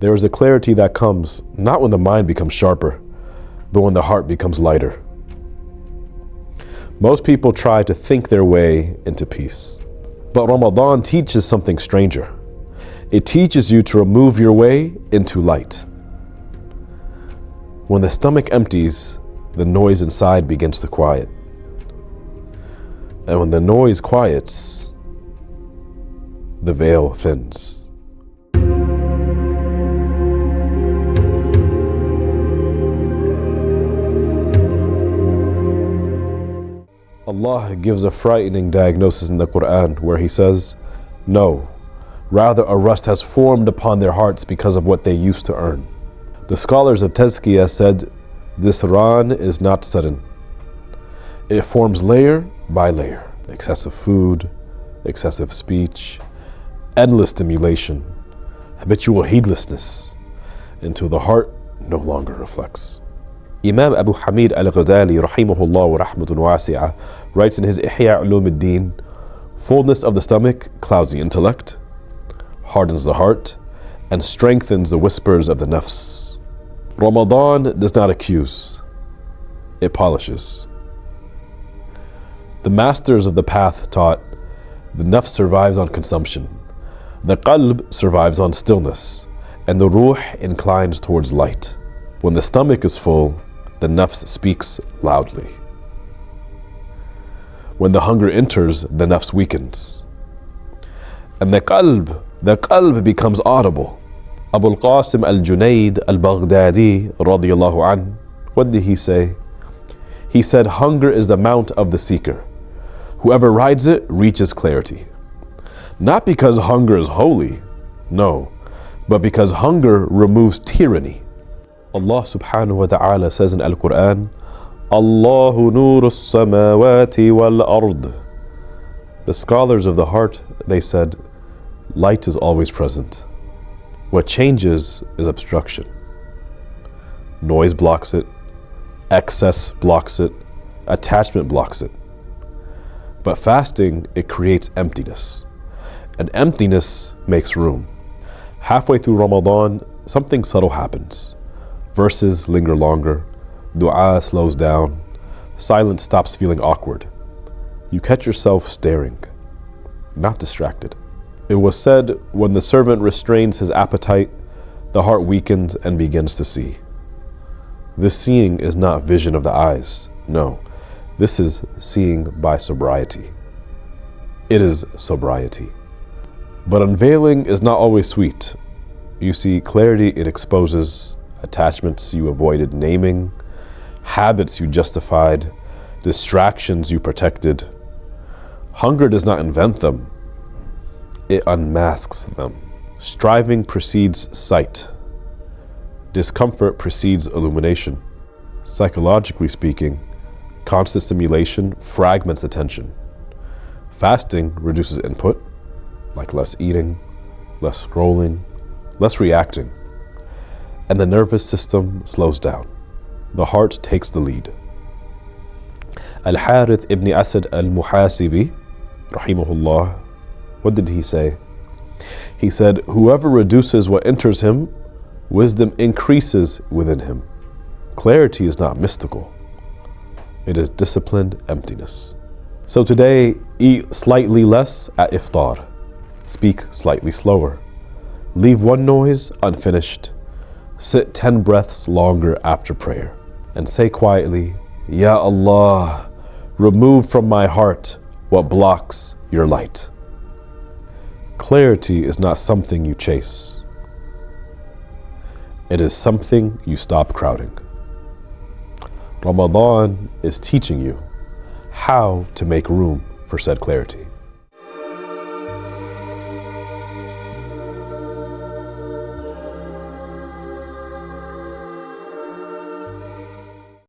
There is a clarity that comes not when the mind becomes sharper, but when the heart becomes lighter. Most people try to think their way into peace. But Ramadan teaches something stranger. It teaches you to remove your way into light. When the stomach empties, the noise inside begins to quiet. And when the noise quiets, the veil thins. Allah gives a frightening diagnosis in the Quran where He says, "No, rather a rust has formed upon their hearts because of what they used to earn." The scholars of Tazkiyah said, this ran is not sudden. It forms layer by layer. Excessive food, excessive speech, endless stimulation, habitual heedlessness, until the heart no longer reflects. Imam Abu Hamid al-Ghazali rahimahullah wa rahmatun wasi'ah writes in his Ihya Ulum ad-Din, fullness of the stomach clouds the intellect, hardens the heart, and strengthens the whispers of the nafs. Ramadan does not accuse, it polishes. The masters of the path taught, the nafs survives on consumption, the qalb survives on stillness, and the ruh inclines towards light. When the stomach is full, the nafs speaks loudly. When the hunger enters, the nafs weakens. And the qalb becomes audible. Abu al-Qasim al-Junayd al-Baghdadi radiyallahu anh, what did he say? He said, hunger is the mount of the seeker. Whoever rides it reaches clarity. Not because hunger is holy, no, but because hunger removes tyranny. Allah subhanahu wa ta'ala says in Al-Quran, Allahu nuru as-samawati wal-ard. The scholars of the heart, they said, light is always present. What changes is obstruction. Noise blocks it, excess blocks it, attachment blocks it. But fasting, it creates emptiness. And emptiness makes room. Halfway through Ramadan, something subtle happens. Verses linger longer, dua slows down, silence stops feeling awkward. You catch yourself staring, not distracted. It was said, when the servant restrains his appetite, the heart weakens and begins to see. This seeing is not vision of the eyes, no. This is seeing by sobriety. It is sobriety. But unveiling is not always sweet. You see, clarity it exposes, attachments you avoided naming, habits you justified, distractions you protected. Hunger does not invent them, it unmasks them. Striving precedes sight. Discomfort precedes illumination. Psychologically speaking, constant stimulation fragments attention. Fasting reduces input, like less eating, less scrolling, less reacting. And the nervous system slows down. The heart takes the lead. Al-Harith ibn Asad al-Muhasibi, rahimahullah, what did he say? He said, whoever reduces what enters him, wisdom increases within him. Clarity is not mystical. It is disciplined emptiness. So today, eat slightly less at iftar. Speak slightly slower. Leave one noise unfinished. Sit 10 breaths longer after prayer. And say quietly, Ya Allah, remove from my heart what blocks your light. Clarity is not something you chase. It is something you stop crowding. Ramadan is teaching you how to make room for said clarity.